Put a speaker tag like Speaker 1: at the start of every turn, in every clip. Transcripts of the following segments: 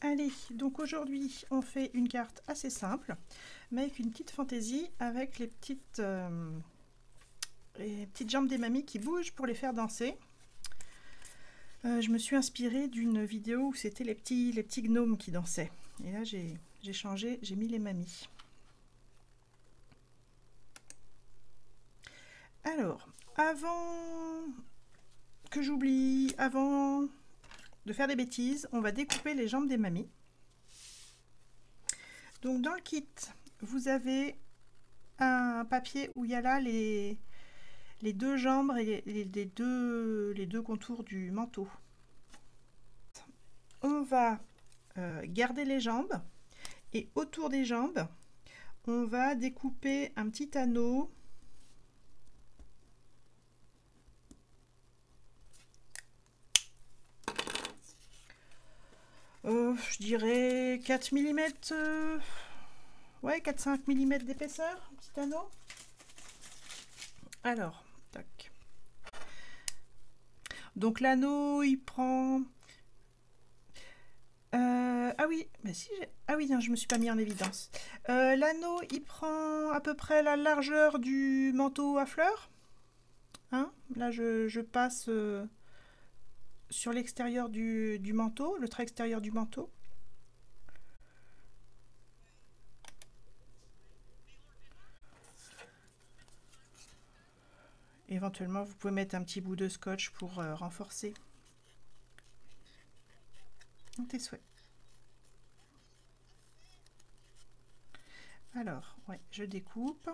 Speaker 1: Allez, donc aujourd'hui on fait une carte assez simple, mais avec une petite fantaisie, avec les petites jambes des mamies qui bougent pour les faire danser. Je me suis inspirée d'une vidéo où c'était les petits gnomes qui dansaient. Et là j'ai changé, j'ai mis les mamies. Alors, avant que j'oublie, avant de faire des bêtises, on va découper les jambes des mamies. Donc dans le kit, vous avez un papier où il y a là les deux jambes et les deux contours du manteau. On va garder les jambes et autour des jambes, on va découper un petit anneau. Je dirais 4 mm, ouais, 4-5 mm d'épaisseur, un petit anneau. Alors, tac. Donc l'anneau, il prend... ah oui, mais si ah oui, non, je me suis pas mis en évidence. L'anneau, il prend à peu près la largeur du manteau à fleurs. Hein, là, je passe sur l'extérieur du manteau, le trait extérieur du manteau. Éventuellement, vous pouvez mettre un petit bout de scotch pour renforcer. Tes souhaits. Alors, ouais, je découpe.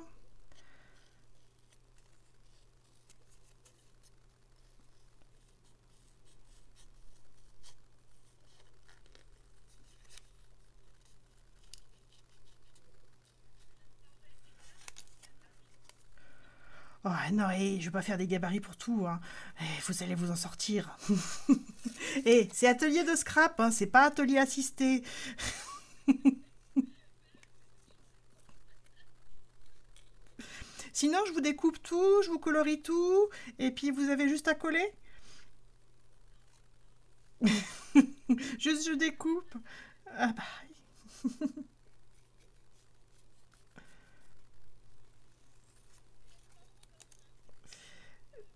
Speaker 1: Oh non, hey, je vais pas faire des gabarits pour tout, hein. Vous allez vous en sortir. Et c'est atelier de scrap, hein, c'est pas atelier assisté. Sinon, je vous découpe tout, je vous colorie tout, et puis vous avez juste à coller. Juste je découpe. Ah bah.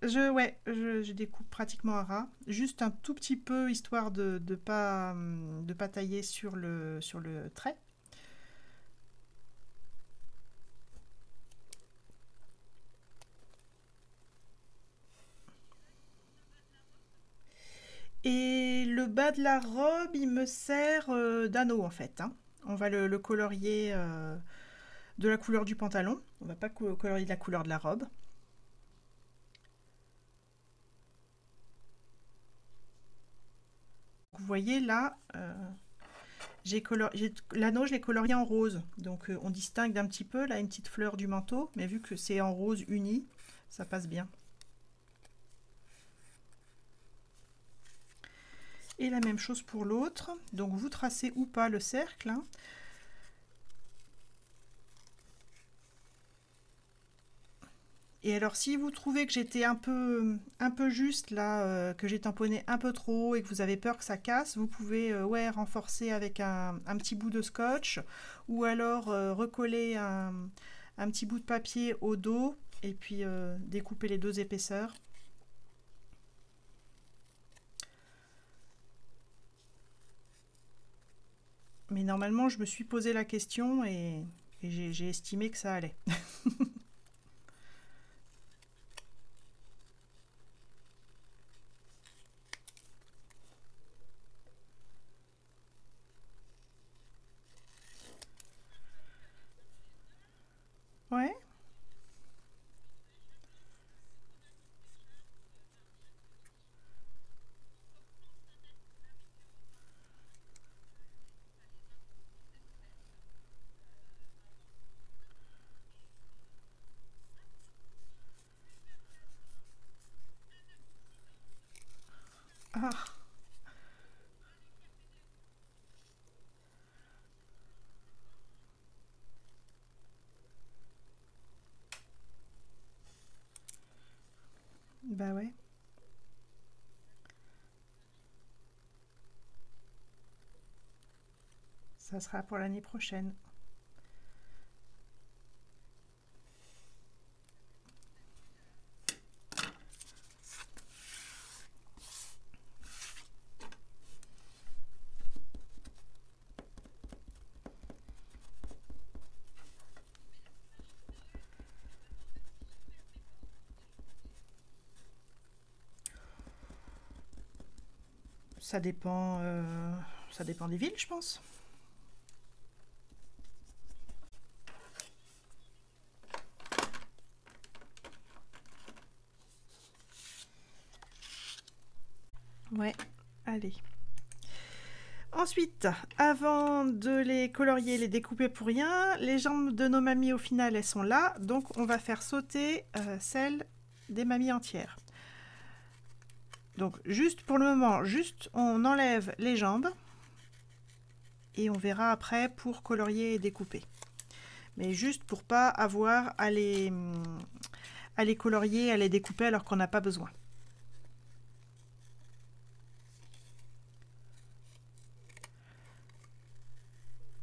Speaker 1: Je découpe pratiquement à ras, juste un tout petit peu histoire de pas tailler sur le trait. Et le bas de la robe, il me sert d'anneau en fait, hein. On va le colorier de la couleur du pantalon. On va pas colorier de la couleur de la robe. Vous voyez là, l'anneau, je l'ai colorié en rose. Donc on distingue d'un petit peu là une petite fleur du manteau, mais vu que c'est en rose uni, ça passe bien. Et la même chose pour l'autre. Donc vous tracez ou pas le cercle, hein. Et alors si vous trouvez que j'étais un peu juste là, que j'ai tamponné un peu trop et que vous avez peur que ça casse, vous pouvez ouais, renforcer avec un petit bout de scotch ou alors recoller un petit bout de papier au dos et puis découper les deux épaisseurs. Mais normalement je me suis posé la question et j'ai estimé que ça allait. Ouais. Ah, bah ouais. Ça sera pour l'année prochaine. Ça dépend des villes, je pense. Ouais, allez. Ensuite, avant de les colorier, les découper pour rien, les jambes de nos mamies au final, elles sont là. Donc on va faire sauter celles des mamies entières. Donc juste pour le moment, juste on enlève les jambes et on verra après pour colorier et découper. Mais juste pour pas avoir à les colorier, à les découper alors qu'on n'a pas besoin.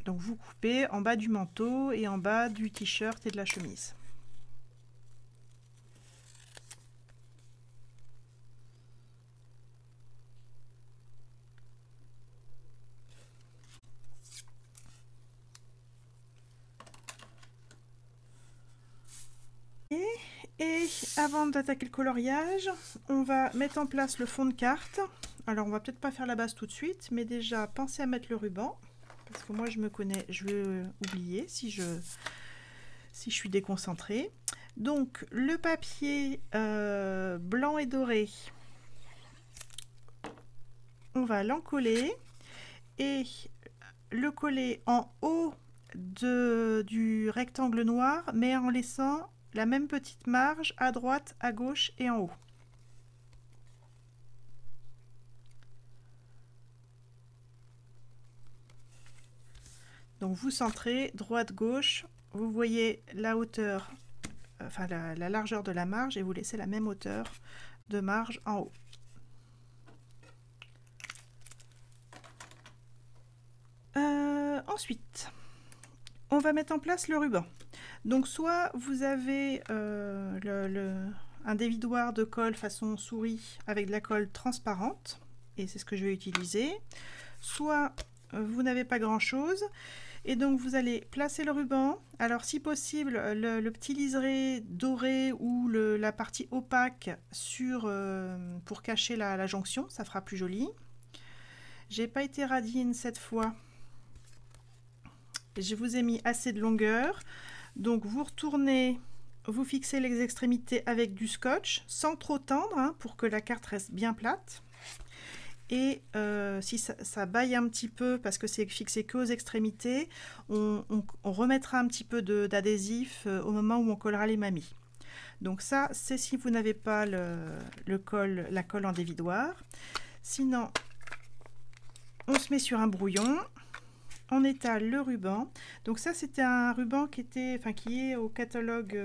Speaker 1: Donc vous coupez en bas du manteau et en bas du t-shirt et de la chemise. Et avant d'attaquer le coloriage, on va mettre en place le fond de carte. Alors on va peut-être pas faire la base tout de suite, mais déjà pensez à mettre le ruban. Parce que moi je me connais, je vais oublier si je suis déconcentrée. Donc le papier blanc et doré, on va l'encoller et le coller en haut du rectangle noir, mais en laissant la même petite marge à droite, à gauche et en haut. Donc vous centrez droite-gauche, vous voyez la hauteur, enfin la largeur de la marge et vous laissez la même hauteur de marge en haut. Ensuite, on va mettre en place le ruban. Donc soit vous avez un dévidoir de colle façon souris avec de la colle transparente, et c'est ce que je vais utiliser, soit vous n'avez pas grand chose, et donc vous allez placer le ruban. Alors si possible, le petit liseré doré ou la partie opaque pour cacher la jonction, ça fera plus joli. J'ai pas été radine cette fois. Je vous ai mis assez de longueur. Donc vous retournez, vous fixez les extrémités avec du scotch, sans trop tendre, hein, pour que la carte reste bien plate. Et si ça baille un petit peu, parce que c'est fixé qu'aux extrémités, on remettra un petit peu d'adhésif au moment où on collera les mamies. Donc ça, c'est si vous n'avez pas la colle en dévidoir. Sinon, on se met sur un brouillon. On étale le ruban. Donc ça, c'était un ruban qui est au catalogue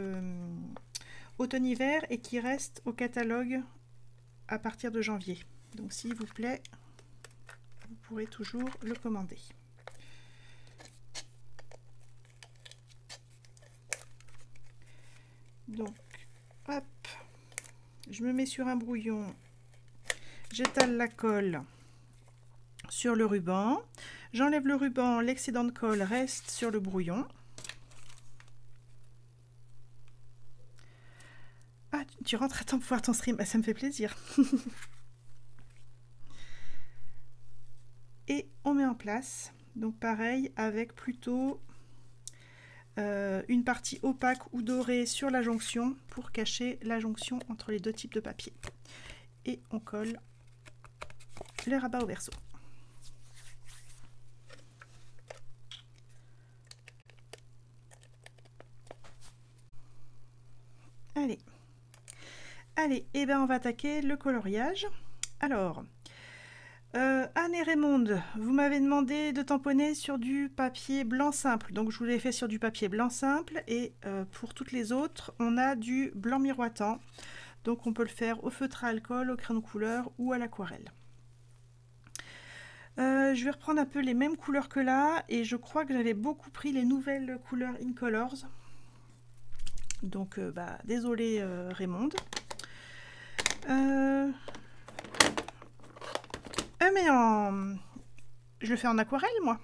Speaker 1: automne-hiver et qui reste au catalogue à partir de janvier. Donc s'il vous plaît, vous pourrez toujours le commander. Donc, hop, je me mets sur un brouillon, j'étale la colle sur le ruban. J'enlève le ruban, l'excédent de colle reste sur le brouillon. Ah, tu rentres à temps pour voir ton stream, ça me fait plaisir. Et on met en place, donc pareil, avec plutôt une partie opaque ou dorée sur la jonction pour cacher la jonction entre les deux types de papier. Et on colle le rabat au verso. Allez, et ben on va attaquer le coloriage. Alors, Anne et Raymonde, vous m'avez demandé de tamponner sur du papier blanc simple. Donc je vous l'ai fait sur du papier blanc simple. Et pour toutes les autres, on a du blanc miroitant. Donc on peut le faire au feutre à alcool, au crayon de couleur ou à l'aquarelle. Je vais reprendre un peu les mêmes couleurs que là, et je crois que j'avais beaucoup pris les nouvelles couleurs Incolors. Donc, désolé Raymonde. Mais je le fais en aquarelle, moi.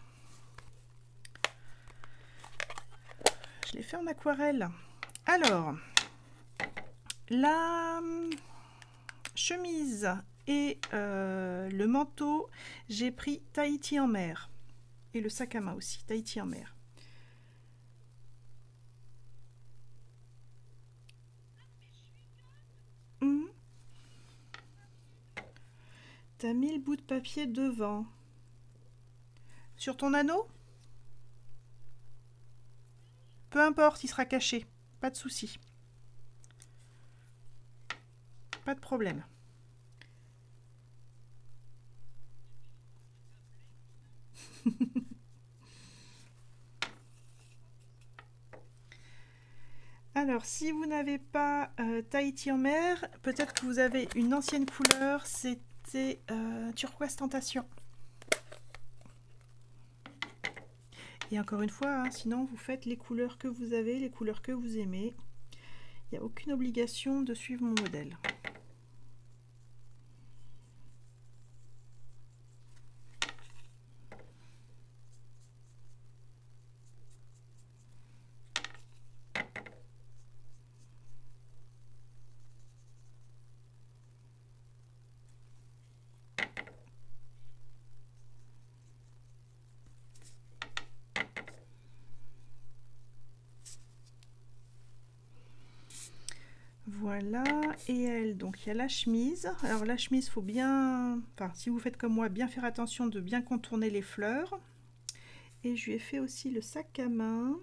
Speaker 1: Je l'ai fait en aquarelle. Alors, la chemise et le manteau, j'ai pris Tahiti en mer. Et le sac à main aussi, Tahiti en mer. T'as mis le bout de papier devant. Sur ton anneau? Peu importe, il sera caché. Pas de souci. Pas de problème. Alors, si vous n'avez pas Tahiti en mer, peut-être que vous avez une ancienne couleur, c'était Turquoise Tentation. Et encore une fois, hein, sinon vous faites les couleurs que vous avez, les couleurs que vous aimez. Il n'y a aucune obligation de suivre mon modèle. Voilà, et elle, donc il y a la chemise. Alors la chemise, faut bien, enfin si vous faites comme moi, bien faire attention de bien contourner les fleurs. Et je lui ai fait aussi le sac à main.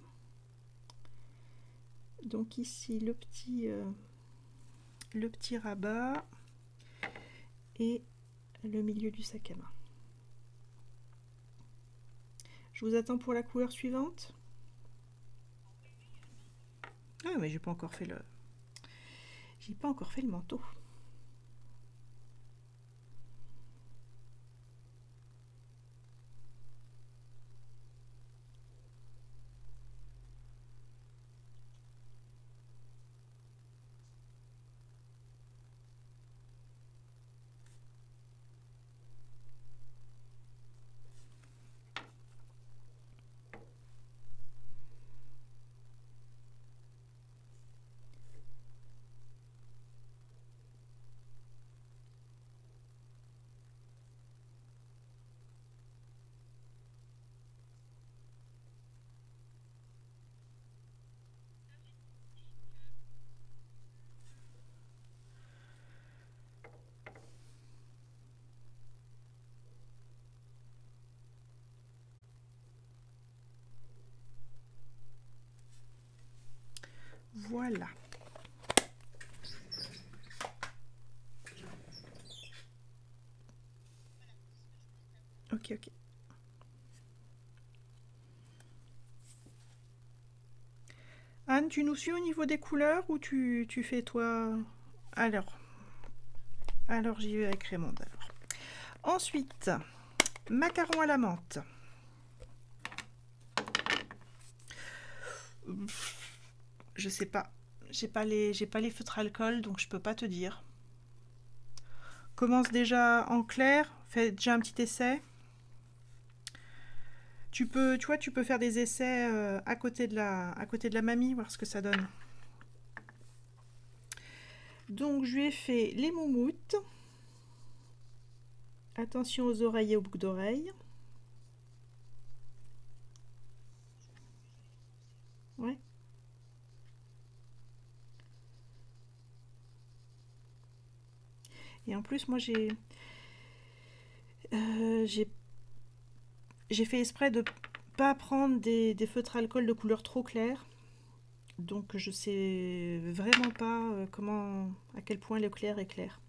Speaker 1: Donc ici le petit rabat et le milieu du sac à main. Je vous attends pour la couleur suivante. Ah mais j'ai pas encore fait le manteau. Voilà. Ok. Anne, tu nous suis au niveau des couleurs ou tu fais toi? Alors j'y vais avec Raymond. Alors. Ensuite, macaron à la menthe. Je sais pas. J'ai pas les feutres alcool, donc je peux pas te dire. Commence déjà en clair, fais déjà un petit essai. Tu peux faire des essais à côté de la mamie, voir ce que ça donne. Donc je lui ai fait les moumoutes. Attention aux oreilles et aux boucles d'oreilles. Ouais. Et en plus, moi j'ai fait exprès de pas prendre des feutres alcool de couleur trop claire. Donc je sais vraiment pas à quel point le clair est clair.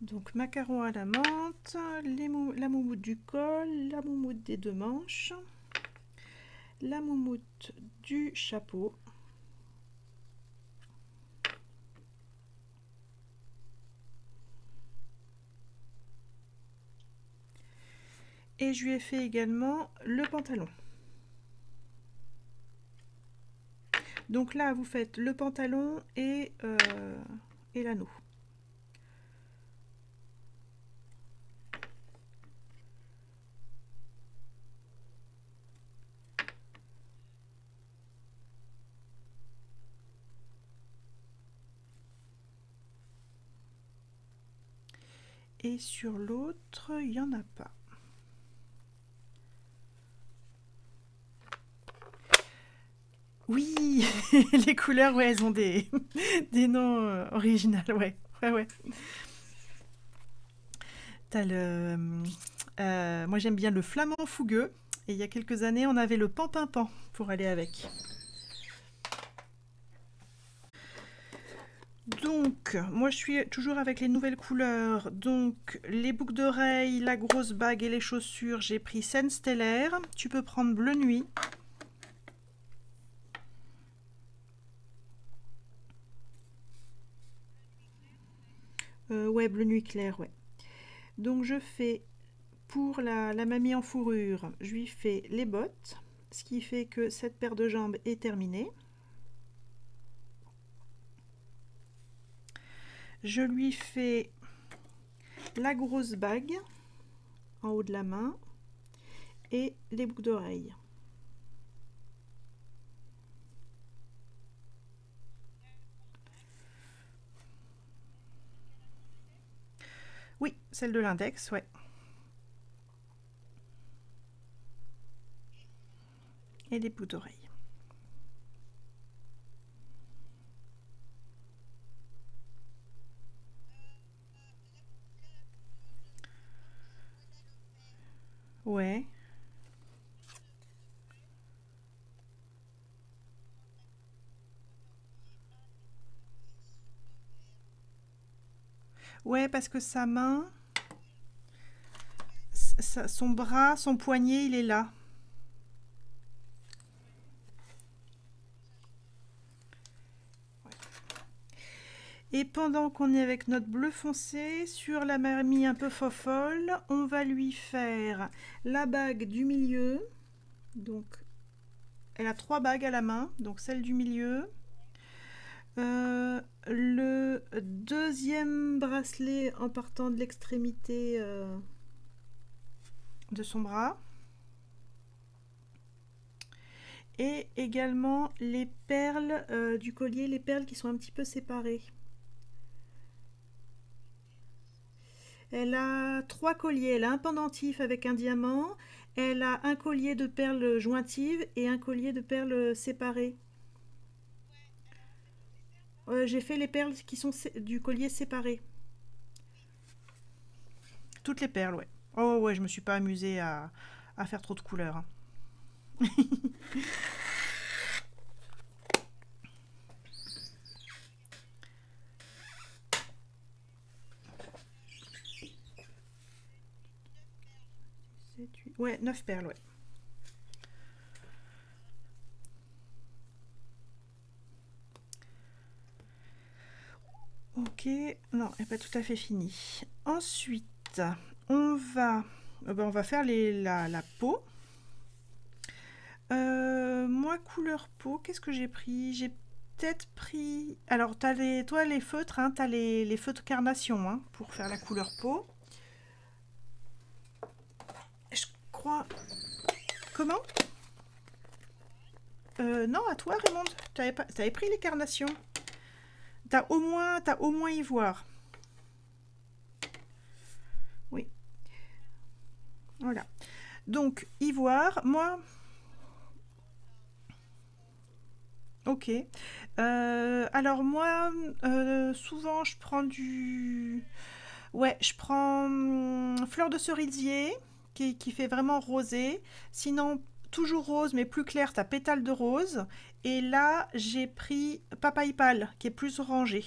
Speaker 1: Donc macaron à la menthe, la moumoute du col, la moumoute des deux manches, la moumoute du chapeau. Et je lui ai fait également le pantalon. Donc là, vous faites le pantalon et l'anneau. Et sur l'autre, il n'y en a pas. Oui, les couleurs, ouais, elles ont des noms originaux, ouais. Ouais. T'as moi j'aime bien le flamand fougueux. Et il y a quelques années, on avait le pampimpan pour aller avec. Donc, moi je suis toujours avec les nouvelles couleurs. Donc, les boucles d'oreilles, la grosse bague et les chaussures, j'ai pris Scène Stellaire. Tu peux prendre Bleu Nuit. Ouais, Bleu Nuit clair, ouais. Donc, je fais pour la mamie en fourrure, je lui fais les bottes, ce qui fait que cette paire de jambes est terminée. Je lui fais la grosse bague en haut de la main et les boucles d'oreilles. Oui, celle de l'index, ouais. Et les boucles d'oreilles. Ouais. Ouais, parce que sa main, son bras, son poignet, il est là. Et pendant qu'on est avec notre bleu foncé, sur la mamie un peu fofolle, on va lui faire la bague du milieu. Donc, elle a 3 bagues à la main, donc celle du milieu. Le deuxième bracelet en partant de l'extrémité de son bras. Et également les perles du collier, les perles qui sont un petit peu séparées. Elle a 3 colliers, elle a un pendentif avec un diamant, elle a un collier de perles jointives et un collier de perles séparées. J'ai fait les perles qui sont du collier séparé. Toutes les perles, ouais. Oh ouais, je me suis pas amusée à faire trop de couleurs. Hein. Ouais, 9 perles, ouais. Ok, non, elle n'est pas tout à fait finie. Ensuite, on va faire la peau. Moi, couleur peau, qu'est-ce que j'ai pris? J'ai peut-être pris... Alors, toi, les feutres, hein, tu as les feutres carnation hein, pour faire la couleur peau. Je crois... Comment? Non, à toi, Raymond. T'avais pris les carnations. T'as au moins ivoire. Oui. Voilà. Donc, ivoire, moi... Ok. Alors moi, souvent, je prends du... Ouais, je prends fleur de cerisier, qui fait vraiment rosé. Sinon, toujours rose, mais plus clair, t'as pétale de rose. Et là, j'ai pris papaye pâle, qui est plus orangé.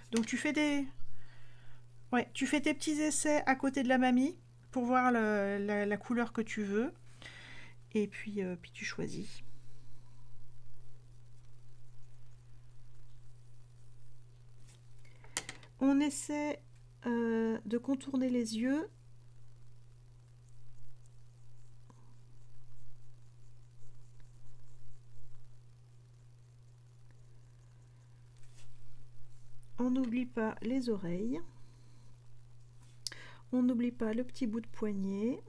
Speaker 1: Donc tu fais des... Ouais, tu fais tes petits essais à côté de la mamie pour voir la couleur que tu veux. Et puis tu choisis. On essaie de contourner les yeux. On n'oublie pas les oreilles. On n'oublie pas le petit bout de poignet.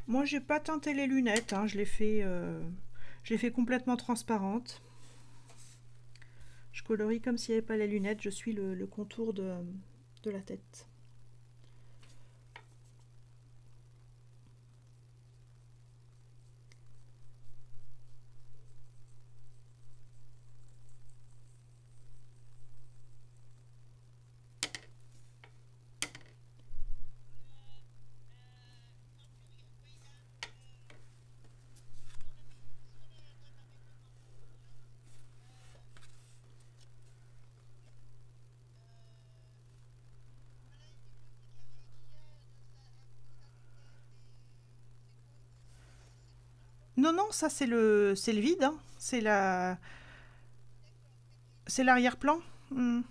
Speaker 1: Moi, j'ai pas teinté les lunettes, hein. Je l'ai fait complètement transparente. Je colorie comme s'il n'y avait pas les lunettes. Je suis le contour de la tête. Non, non, ça c'est le vide, hein. C'est l'arrière-plan. Hmm.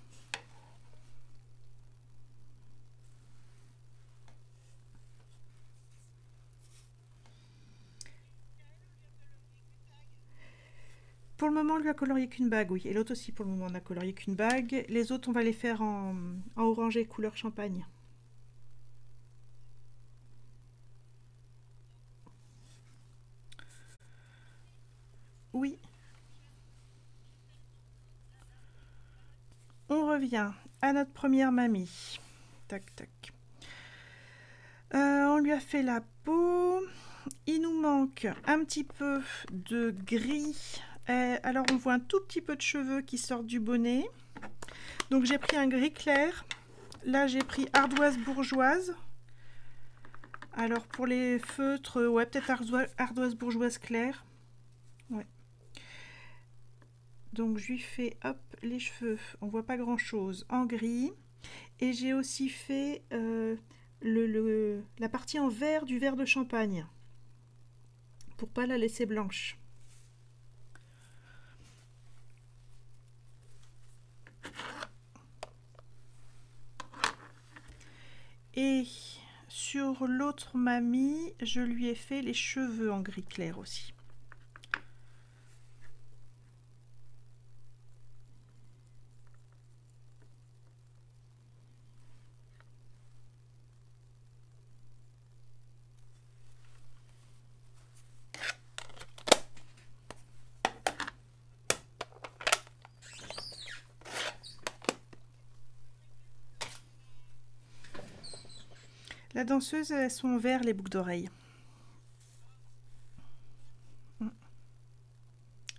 Speaker 1: Pour le moment, on lui a colorié qu'une bague, oui. Et l'autre aussi, pour le moment, on a colorié qu'une bague. Les autres, on va les faire en orangé couleur champagne. Oui. On revient à notre première mamie. Tac, tac. On lui a fait la peau. Il nous manque un petit peu de gris. Alors on voit un tout petit peu de cheveux qui sortent du bonnet. Donc j'ai pris un gris clair. Là j'ai pris ardoise bourgeoise. Alors pour les feutres, ouais, peut-être ardoise bourgeoise claire. Ouais. Donc je lui fais, hop, les cheveux. On voit pas grand chose en gris. Et j'ai aussi fait la partie en vert du verre de champagne. Pour pas la laisser blanche. Et sur l'autre mamie, je lui ai fait les cheveux en gris clair aussi. La danseuse, elles sont en vert les boucles d'oreilles.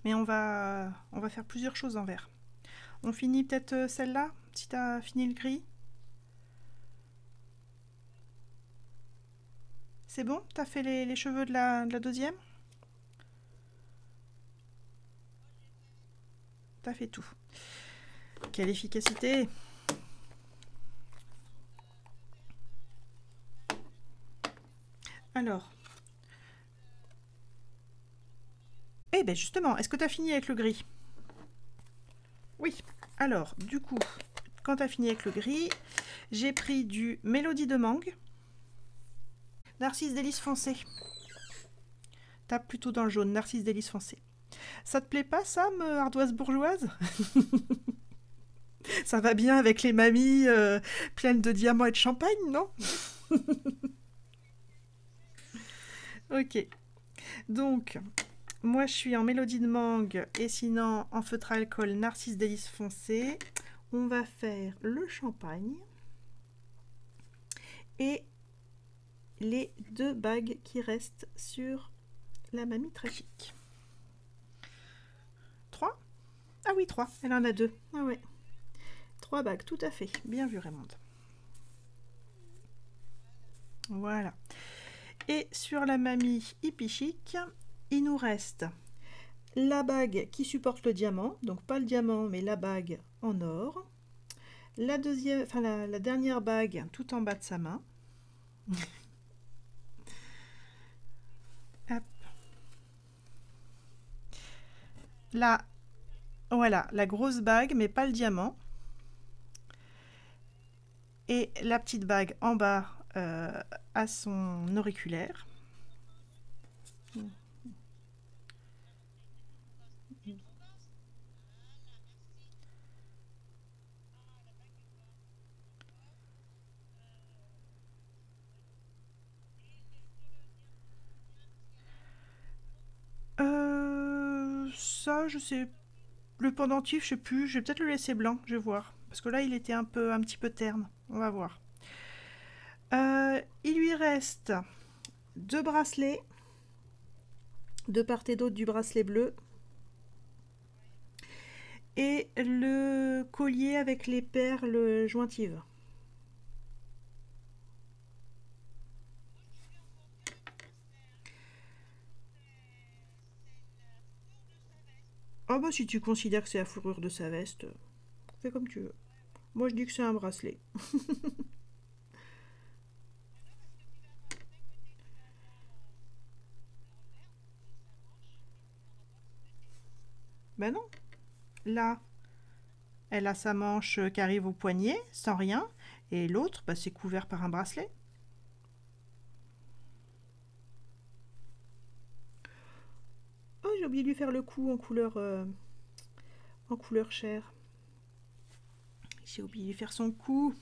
Speaker 1: Mais on va faire plusieurs choses en vert. On finit peut-être celle-là, si tu as fini le gris. C'est bon? Tu as fait les cheveux de la deuxième? Tu as fait tout. Quelle efficacité! Alors. Eh bien justement, est-ce que tu as fini avec le gris? Oui. Alors, du coup, quand tu as fini avec le gris, j'ai pris du Mélodie de mangue. Narcisse délice foncé. Tape plutôt dans le jaune, Narcisse délice foncé. Ça te plaît pas, Sam, ardoise bourgeoise? Ça va bien avec les mamies pleines de diamants et de champagne, non? Ok. Donc, moi je suis en Mélodie de mangue et sinon en feutre à alcool Narcisse délice foncé. On va faire le champagne et les deux bagues qui restent sur la mamie très chic. 3? Ah oui, 3. Elle en a 2. Ah ouais. 3 bagues, tout à fait. Bien vu, Raymond. Voilà. Et sur la mamie Hippie Chic, il nous reste la bague qui supporte le diamant, donc pas le diamant, mais la bague en or. La deuxième, enfin la dernière bague tout en bas de sa main. Hop. Là, voilà, la grosse bague, mais pas le diamant. Et la petite bague en bas à son auriculaire. Ça, je sais. Le pendentif, je sais plus. Je vais peut-être le laisser blanc, je vais voir. Parce que là, il était un petit peu terne. On va voir. Il lui reste 2 bracelets. De part et d'autre du bracelet bleu. Et le collier avec les perles jointives. Ah bah si tu considères que c'est la fourrure de sa veste, fais comme tu veux. Moi je dis que c'est un bracelet. Ben non. Là, elle a sa manche qui arrive au poignet, sans rien. Et l'autre, bah, c'est couvert par un bracelet. Oh, j'ai oublié de lui faire le cou en couleur chair. J'ai oublié de lui faire son cou.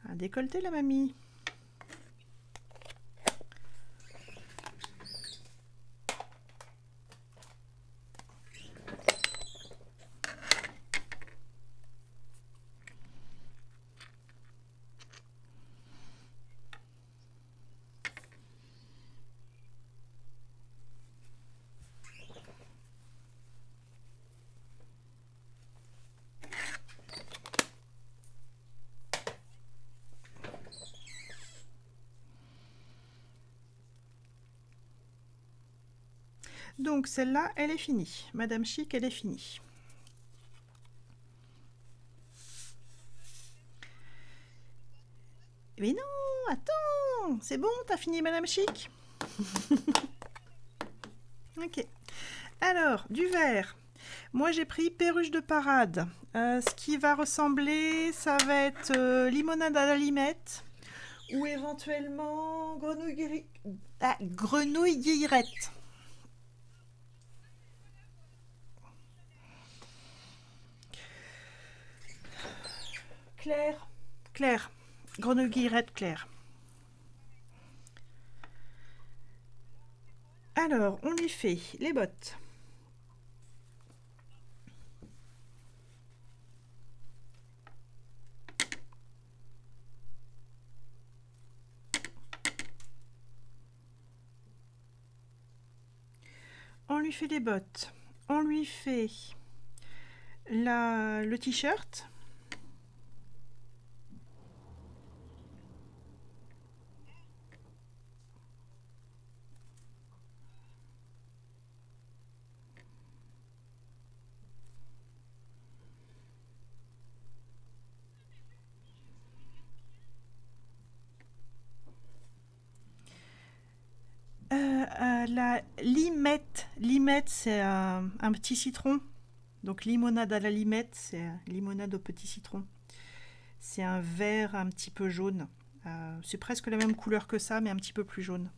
Speaker 1: Un décolleté, la mamie. Donc celle-là, elle est finie. Madame Chic, elle est finie. Mais non, attends, c'est bon, t'as fini Madame Chic. Ok. Alors, du vert. Moi, j'ai pris perruche de parade. Ce qui va ressembler, ça va être limonade à la limette ou éventuellement grenouille guillerette. Claire. Claire. Grenouille guillerette claire. Alors, on lui fait les bottes. On lui fait les bottes. On lui fait le t-shirt. La limette. Limette, c'est un petit citron. Donc limonade à la limette, c'est limonade au petit citron. C'est un vert un petit peu jaune. C'est presque la même couleur que ça, mais un petit peu plus jaune.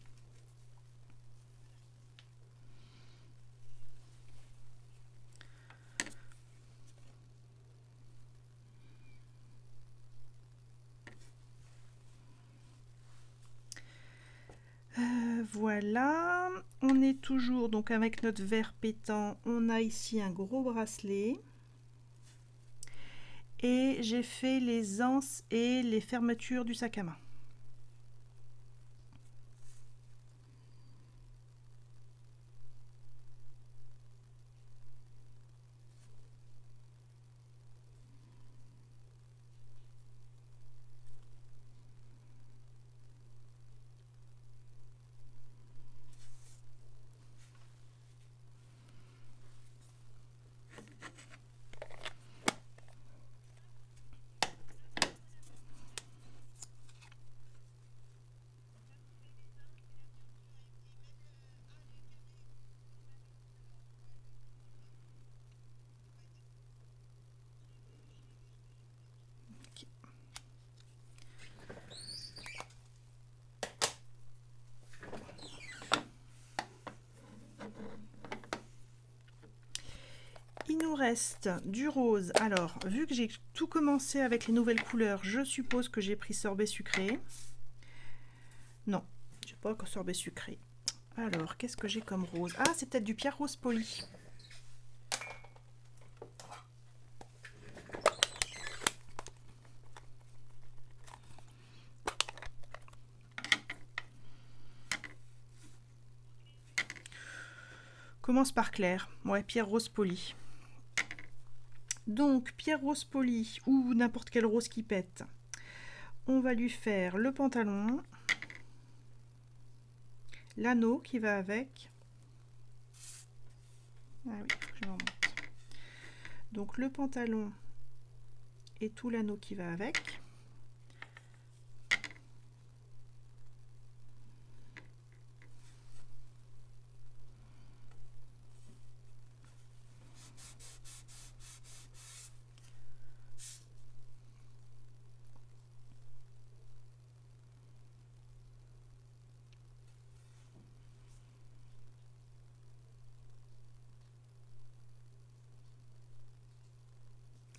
Speaker 1: Voilà, on est toujours donc avec notre vert pétant. On a ici un gros bracelet. Et j'ai fait les anses et les fermetures du sac à main. il nous reste du rose. Alors, vu que j'ai tout commencé avec les nouvelles couleurs, je suppose que j'ai pris sorbet sucré. Non, je n'ai pas encore sorbet sucré. Alors, qu'est-ce que j'ai comme rose? Ah, c'est peut-être du pierre rose poli. Commence par clair. Ouais, pierre rose poli. Donc, pierre rose poli ou n'importe quelle rose qui pète. On va lui faire le pantalon, l'anneau qui va avec. Ah oui, faut que je me remonte. Donc le pantalon et tout l'anneau qui va avec.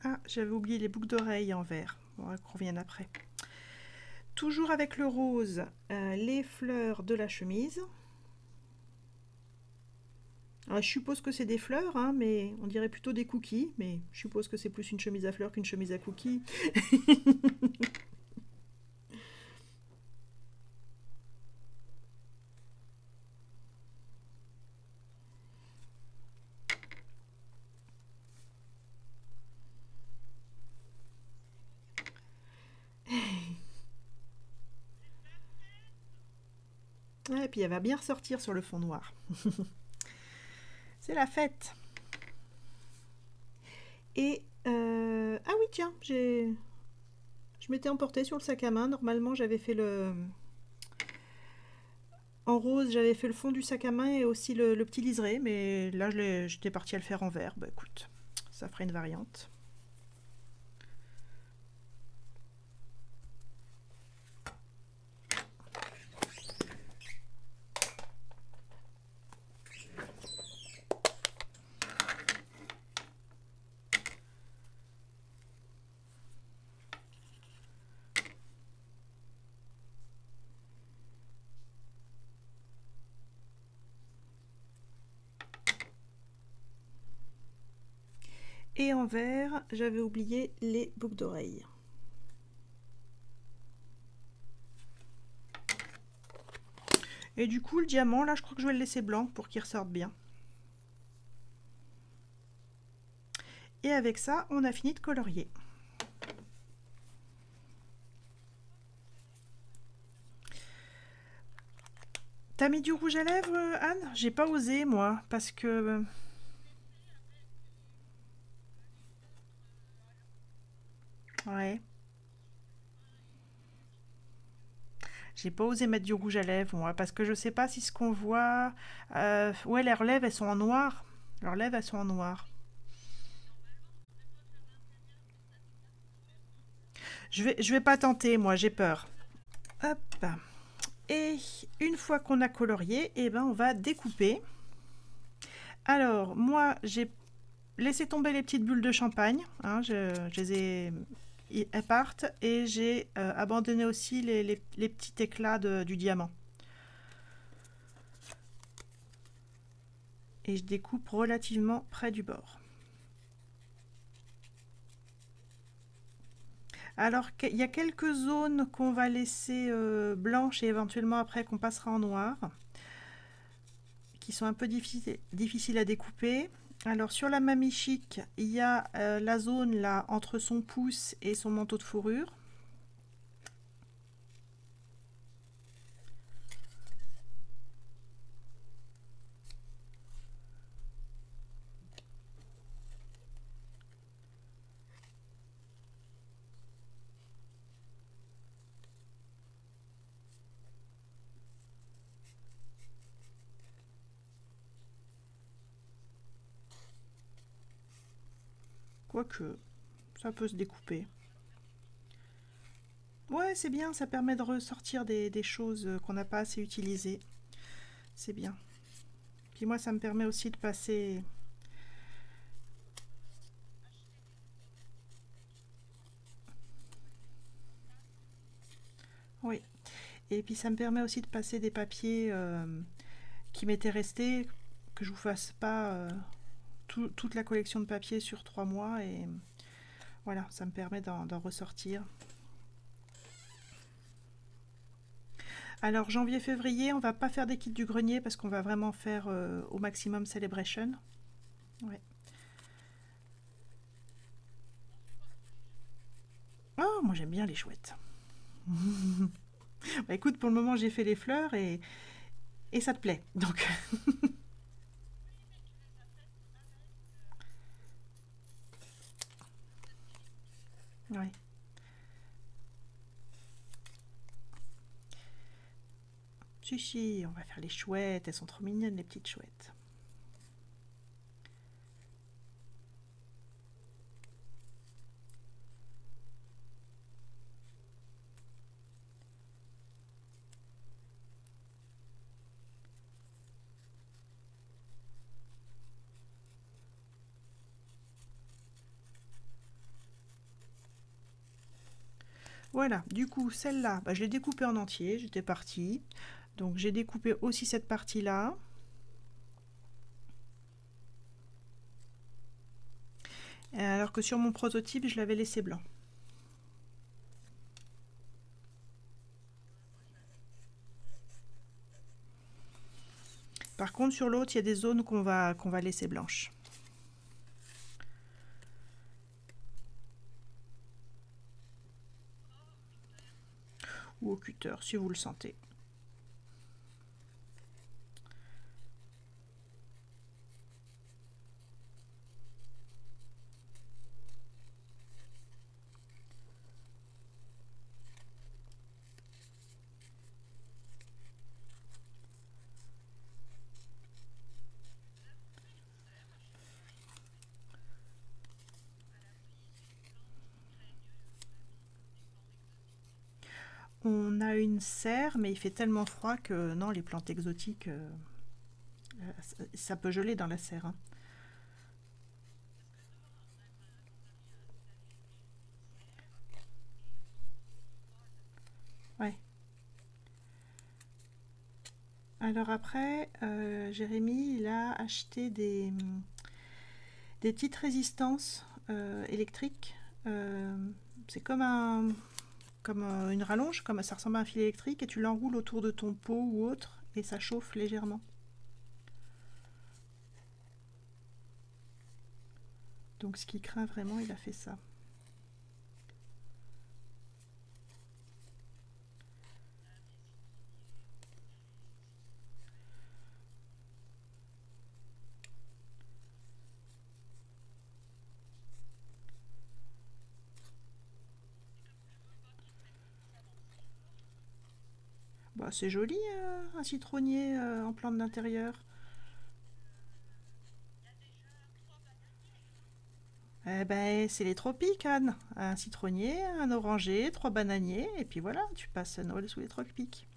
Speaker 1: Ah, j'avais oublié les boucles d'oreilles en vert. On va qu'on revienne après. Toujours avec le rose, les fleurs de la chemise. Alors, je suppose que c'est des fleurs, hein, mais on dirait plutôt des cookies. Mais je suppose que c'est plus une chemise à fleurs qu'une chemise à cookies. Ouais, et puis elle va bien ressortir sur le fond noir. C'est la fête. Et ah oui, tiens, je m'étais emportée sur le sac à main. Normalement, j'avais fait le en rose, j'avais fait le fond du sac à main et aussi le petit liseré, mais là, j'étais partie à le faire en vert. Bah écoute, ça ferait une variante. Et en vert, j'avais oublié les boucles d'oreilles. Et du coup, le diamant, là, je crois que je vais le laisser blanc pour qu'il ressorte bien. Et avec ça, on a fini de colorier. T'as mis du rouge à lèvres, Anne? J'ai pas osé, moi, parce que... Ouais. J'ai pas osé mettre du rouge à lèvres, moi, parce que je sais pas si ce qu'on voit... ouais, leurs lèvres, elles sont en noir. Leurs lèvres, elles sont en noir. Je vais pas tenter, moi, j'ai peur. Hop. Et une fois qu'on a colorié, eh ben, on va découper. Alors, moi, j'ai laissé tomber les petites bulles de champagne. Hein, je les ai... Elles partent. Et j'ai abandonné aussi les petits éclats du diamant. Et je découpe relativement près du bord. Alors, il y a quelques zones qu'on va laisser blanches et éventuellement après qu'on passera en noir, qui sont un peu difficiles à découper. Alors, sur la Mamie Chic, il y a la zone là entre son pouce et son manteau de fourrure. Quoique, ça peut se découper. Ouais, c'est bien, ça permet de ressortir des choses qu'on n'a pas assez utilisées. C'est bien. Puis moi, ça me permet aussi de passer Oui. Et puis ça me permet aussi de passer des papiers qui m'étaient restés, que je vous fasse pas toute la collection de papiers sur 3 mois. Et voilà, ça me permet d'en ressortir. Alors janvier-février, on va pas faire des kits du grenier parce qu'on va vraiment faire au maximum Celebration. Ouais. Oh, moi j'aime bien les chouettes. Bah, écoute, pour le moment j'ai fait les fleurs et ça te plaît. Donc ouais. Si, si, on va faire les chouettes, elles sont trop mignonnes les petites chouettes. Voilà, du coup celle-là, bah, je l'ai découpée en entier, j'étais partie. Donc j'ai découpé aussi cette partie-là. Alors que sur mon prototype, je l'avais laissé blanc. Par contre, sur l'autre, il y a des zones qu'on va laisser blanches. Ou au cutter, si vous le sentez. On a une serre, mais il fait tellement froid que non, les plantes exotiques, ça peut geler dans la serre. Hein. Ouais. Alors après, Jérémy, il a acheté des petites résistances électriques. C'est comme une rallonge, comme ça ressemble à un fil électrique, et tu l'enroules autour de ton pot ou autre, et ça chauffe légèrement. Donc ce qui craint vraiment, il a fait ça. Bah, c'est joli, un citronnier en plante d'intérieur. Eh ben, c'est les tropiques, Anne. Un citronnier, un oranger, 3 bananiers, et puis voilà, tu passes Noël sous les tropiques.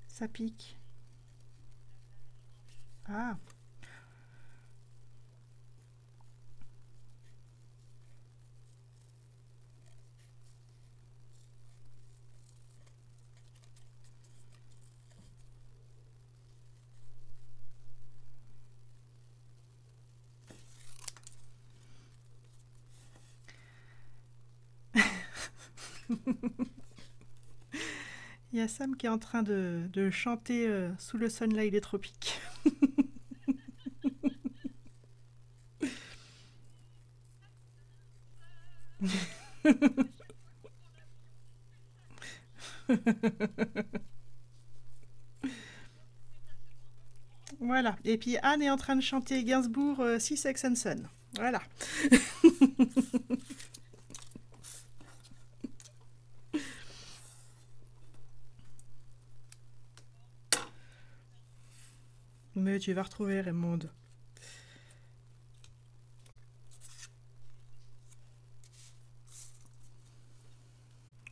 Speaker 1: Ça pique. Ah, il y a Sam qui est en train de chanter sous le sunlight des tropiques. Voilà. Et puis Anne est en train de chanter Gainsbourg, Six Sex and Son. Voilà. Mais tu vas retrouver Raymond.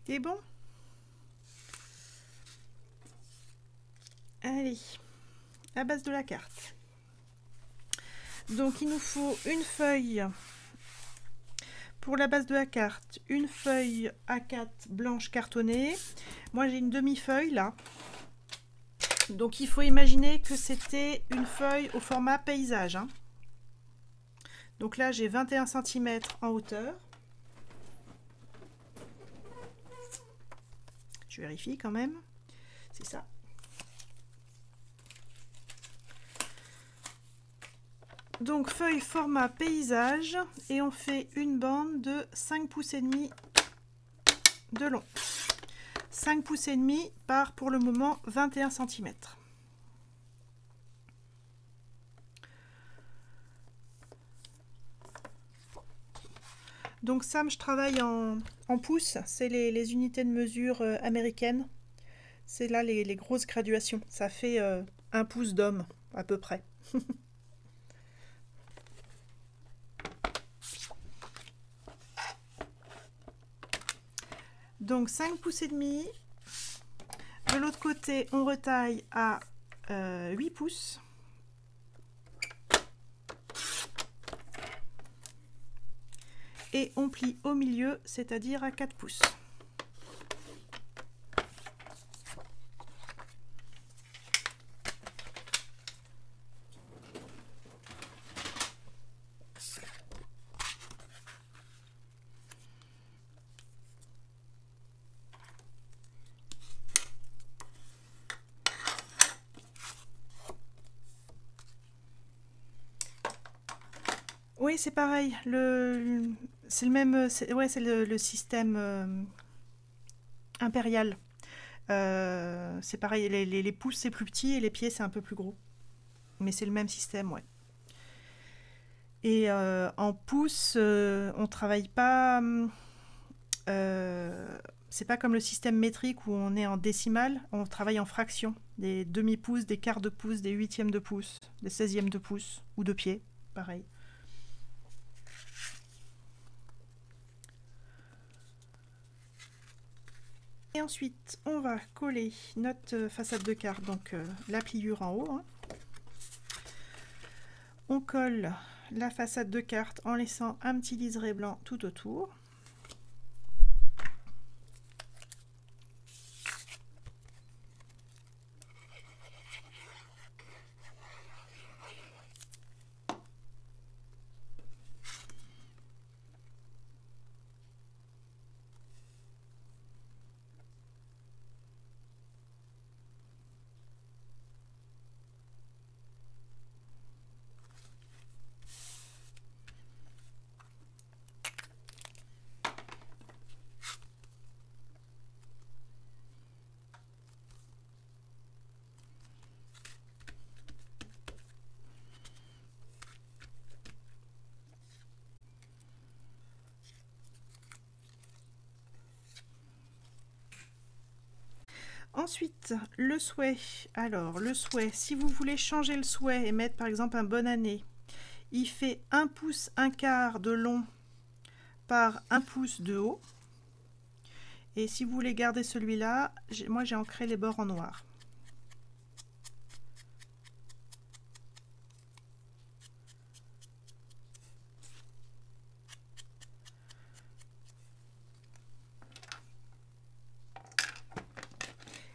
Speaker 1: T'es bon? Allez, à base de la carte. Donc il nous faut une feuille pour la base de la carte, une feuille A4 blanche cartonnée. Moi j'ai une demi-feuille là. Donc il faut imaginer que c'était une feuille au format paysage, hein. Donc là j'ai 21 cm en hauteur. Je vérifie quand même. C'est ça. Donc feuille format paysage et on fait une bande de 5 pouces et demi de long. 5 pouces et demi par pour le moment 21 cm. Donc ça, je travaille en pouces, c'est les unités de mesure américaines. C'est là les grosses graduations. Ça fait 1 pouce d'homme à peu près. Donc 5 pouces et demi. De l'autre côté, on retaille à 8 pouces. Et on plie au milieu, c'est-à-dire à 4 pouces. Oui, c'est pareil. C'est le même. Ouais, c'est le système impérial. C'est pareil. Les pouces c'est plus petit et les pieds c'est un peu plus gros. Mais c'est le même système, ouais. Et en pouces, on travaille pas. C'est pas comme le système métrique où on est en décimale. On travaille en fractions. Des demi-pouces, des quarts de pouce, des huitièmes de pouce, des 16e de pouce ou de pied. Pareil. Et ensuite, on va coller notre façade de carte, donc la pliure en haut, hein. On colle la façade de carte en laissant un petit liseré blanc tout autour. Ensuite, le souhait. Alors, le souhait, si vous voulez changer le souhait et mettre par exemple un bonne année, il fait 1 pouce 1 quart de long par 1 pouce de haut. Et si vous voulez garder celui-là, moi j'ai ancré les bords en noir.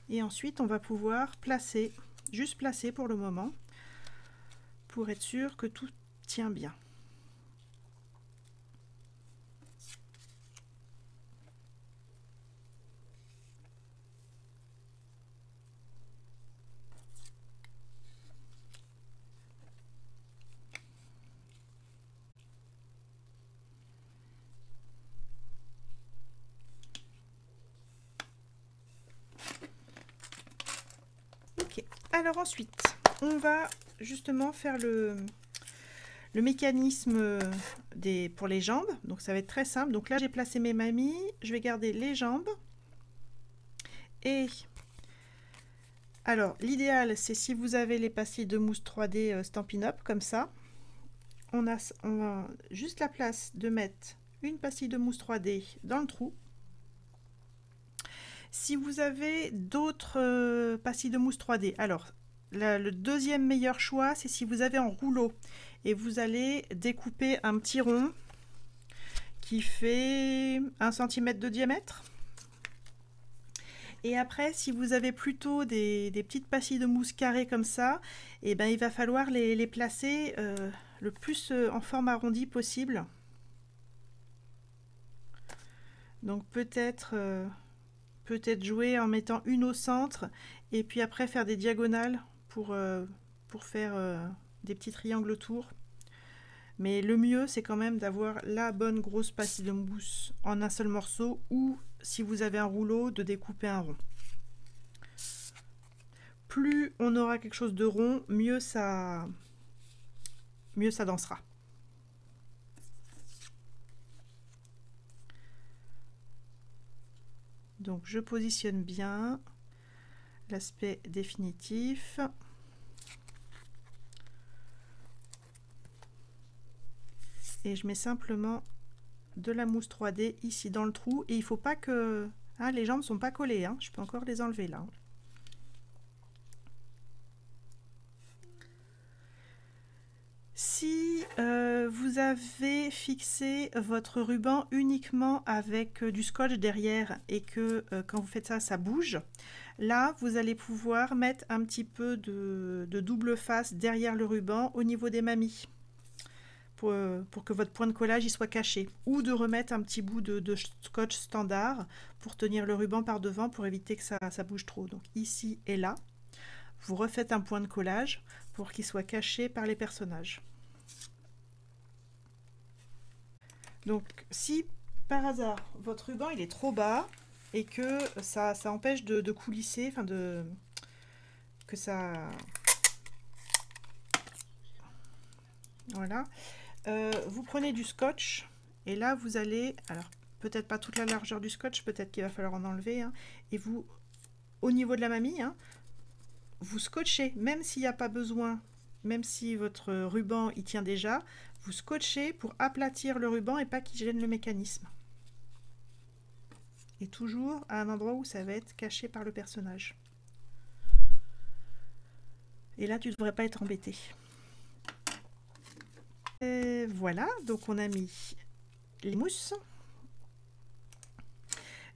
Speaker 1: Et ensuite, on va pouvoir placer, juste placer pour le moment, pour être sûr que tout tient bien. Ok, alors ensuite, on va justement faire le mécanisme pour les jambes. Donc ça va être très simple. Donc là, j'ai placé mes mamies. Je vais garder les jambes. Et alors, l'idéal, c'est si vous avez les pastilles de mousse 3D Stampin' Up, comme ça. On a juste la place de mettre une pastille de mousse 3D dans le trou. Si vous avez d'autres pastilles de mousse 3D, alors le deuxième meilleur choix, c'est si vous avez un rouleau et vous allez découper un petit rond qui fait 1 cm de diamètre. Et après, si vous avez plutôt des petites pastilles de mousse carrées comme ça, et ben, il va falloir les placer le plus en forme arrondie possible. Donc peut-être jouer en mettant une au centre et puis après faire des diagonales pour faire des petits triangles autour. Mais le mieux, c'est quand même d'avoir la bonne grosse pastille de mousse en un seul morceau ou, si vous avez un rouleau, de découper un rond. Plus on aura quelque chose de rond, mieux ça dansera. Donc je positionne bien l'aspect définitif. Et je mets simplement de la mousse 3D ici dans le trou. Et il ne faut pas que... Ah, les jambes ne sont pas collées, hein. Je peux encore les enlever là. Si vous avez fixé votre ruban uniquement avec du scotch derrière et que quand vous faites ça, ça bouge, là, vous allez pouvoir mettre un petit peu de double face derrière le ruban au niveau des mamies pour que votre point de collage y soit caché. Ou de remettre un petit bout de scotch standard pour tenir le ruban par devant pour éviter que ça bouge trop. Donc ici et là, vous refaites un point de collage pour qu'il soit caché par les personnages. Donc si par hasard votre ruban il est trop bas et que ça empêche de coulisser, enfin que ça... Voilà. Vous prenez du scotch et là vous allez, alors peut-être pas toute la largeur du scotch, peut-être qu'il va falloir en enlever, hein, et vous, au niveau de la mamie, hein, vous scotchez, même s'il n'y a pas besoin, même si votre ruban il tient déjà, vous scotchez pour aplatir le ruban et pas qu'il gêne le mécanisme. Et toujours à un endroit où ça va être caché par le personnage. Et là tu ne devrais pas être embêté. Et voilà, donc on a mis les mousses.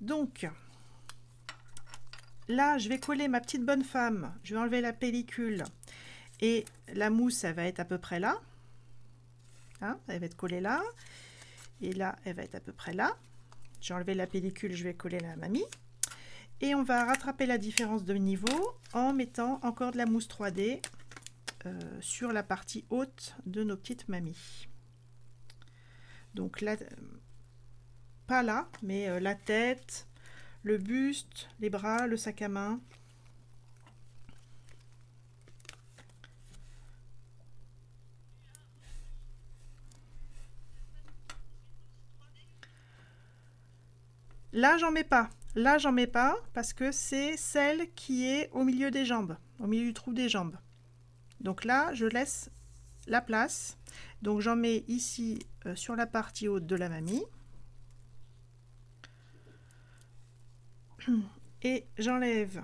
Speaker 1: Donc là, je vais coller ma petite bonne femme. Je vais enlever la pellicule et la mousse, elle va être à peu près là. Hein, elle va être collée là. Et là, elle va être à peu près là. J'ai enlevé la pellicule, je vais coller la mamie. Et on va rattraper la différence de niveau en mettant encore de la mousse 3D sur la partie haute de nos petites mamies. Donc là, pas là, mais la tête, le buste, les bras, le sac à main. Là, j'en mets pas. Là, j'en mets pas parce que c'est celle qui est au milieu des jambes, au milieu du trou des jambes. Donc là, je laisse la place. Donc j'en mets ici sur la partie haute de la mamie. Et j'enlève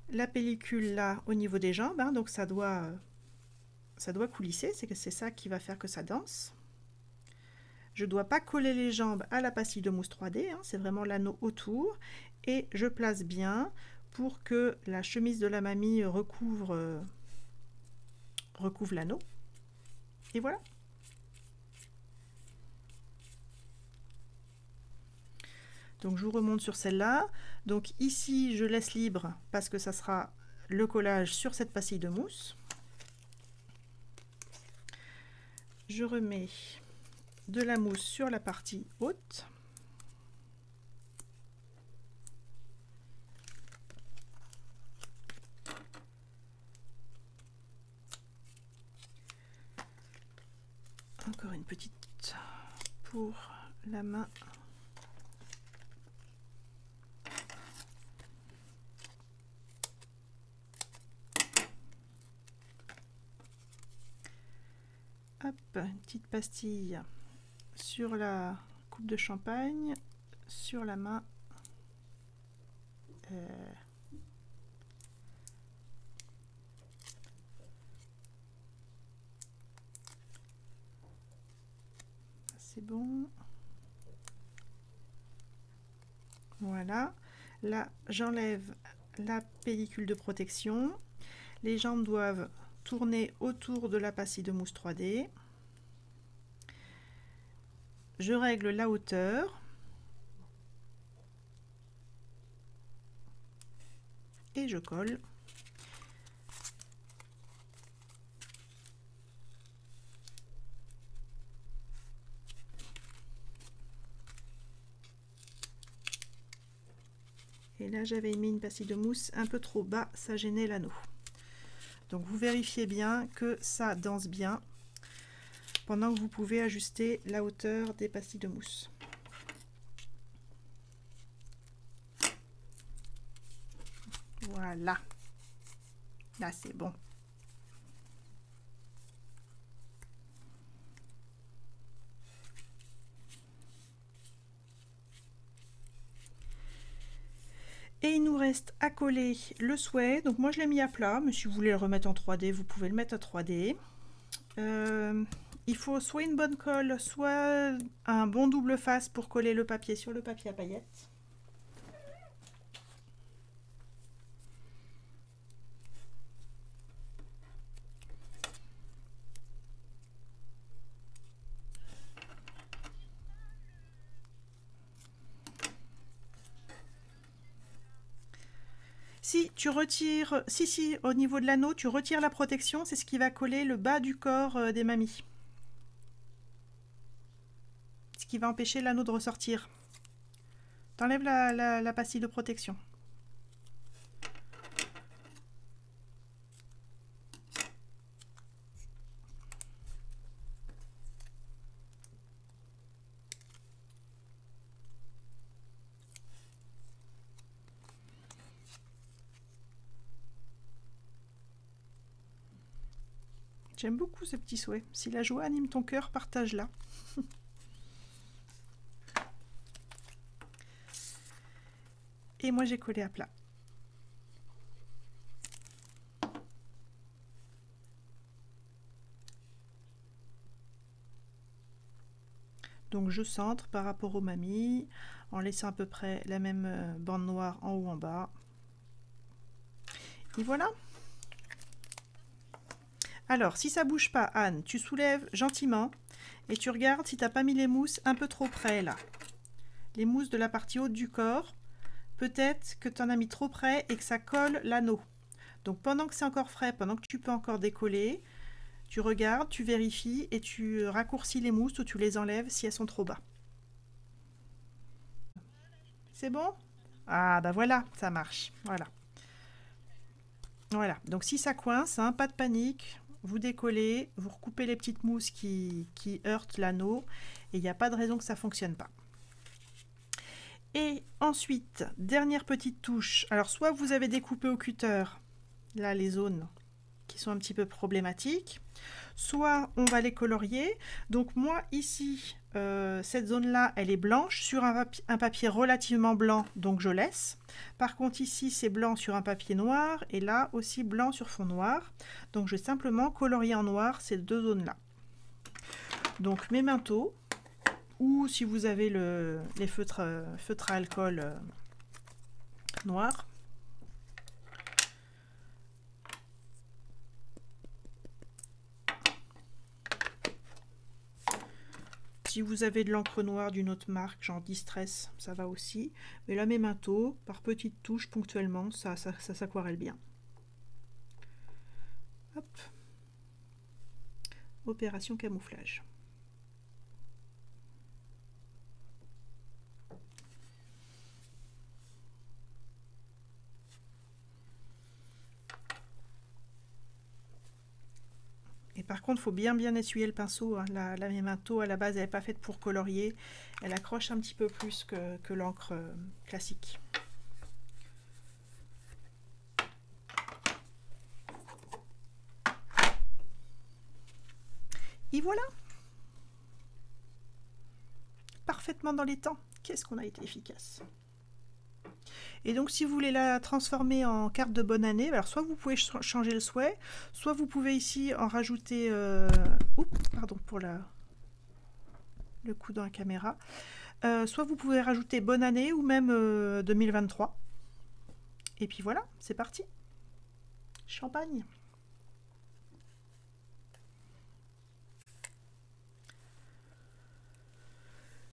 Speaker 1: la pellicule là au niveau des jambes. Hein, donc ça doit coulisser. C'est ça qui va faire que ça danse. Je ne dois pas coller les jambes à la pastille de mousse 3D. Hein, c'est vraiment l'anneau autour. Et je place bien pour que la chemise de la mamie recouvre l'anneau. Et voilà. Donc je vous remonte sur celle-là. Donc ici, je laisse libre parce que ça sera le collage sur cette pastille de mousse. Je remets de la mousse sur la partie haute. Encore une petite pour la main. Hop, une petite pastille sur la coupe de champagne, sur la main. bon. Voilà. Là, j'enlève la pellicule de protection. Les jambes doivent tourner autour de la pastille de mousse 3D. Je règle la hauteur. Et je colle. Et là, j'avais mis une pastille de mousse un peu trop bas, ça gênait l'anneau. Donc vous vérifiez bien que ça danse bien pendant que vous pouvez ajuster la hauteur des pastilles de mousse. Voilà. Là, c'est bon. Et il nous reste à coller le souhait. Donc moi je l'ai mis à plat, mais si vous voulez le remettre en 3D, vous pouvez le mettre à 3D. Il faut soit une bonne colle, soit un bon double face pour coller le papier sur le papier à paillettes. Si tu retires, si, au niveau de l'anneau, tu retires la protection, c'est ce qui va coller le bas du corps des mamies. Ce qui va empêcher l'anneau de ressortir. T'enlèves la pastille de protection. J'aime beaucoup ce petit souhait. Si la joie anime ton cœur, partage-la. Et moi, j'ai collé à plat. Donc, je centre par rapport aux mamies, en laissant à peu près la même bande noire en haut en bas. Et voilà. Alors, si ça bouge pas, Anne, tu soulèves gentiment et tu regardes si tu n'as pas mis les mousses un peu trop près, là. Les mousses de la partie haute du corps, peut-être que tu en as mis trop près et que ça colle l'anneau. Donc, pendant que c'est encore frais, pendant que tu peux encore décoller, tu regardes, tu vérifies et tu raccourcis les mousses ou tu les enlèves si elles sont trop bas. C'est bon? Ah, bah voilà, ça marche. Voilà. Voilà. Donc, si ça coince, hein, pas de panique. Vous décollez, vous recoupez les petites mousses qui heurtent l'anneau et il n'y a pas de raison que ça ne fonctionne pas. Et ensuite, dernière petite touche. Alors, soit vous avez découpé au cutter, là, les zones qui sont un petit peu problématiques, soit on va les colorier. Donc moi, ici, cette zone-là, elle est blanche sur un papier relativement blanc, donc je laisse. Par contre, ici, c'est blanc sur un papier noir, et là aussi blanc sur fond noir. Donc je vais simplement colorier en noir ces deux zones-là. Donc mes manteaux, ou si vous avez les feutres à alcool noirs. Si vous avez de l'encre noire d'une autre marque, genre Distress, ça va aussi. Mais là, mes manteaux, par petites touches ponctuellement, ça s'aquarelle bien. Hop. Opération camouflage. Et par contre, il faut bien essuyer le pinceau. Hein. La manteau, à la base, elle n'est pas faite pour colorier. Elle accroche un petit peu plus que l'encre classique. Et voilà. Parfaitement dans les temps. Qu'est-ce qu'on a été efficace. Et donc, si vous voulez la transformer en carte de bonne année, alors soit vous pouvez changer le souhait, soit vous pouvez ici en rajouter... Oups, pardon pour la... le coup dans la caméra. Soit vous pouvez rajouter bonne année ou même 2023. Et puis voilà, c'est parti. Champagne.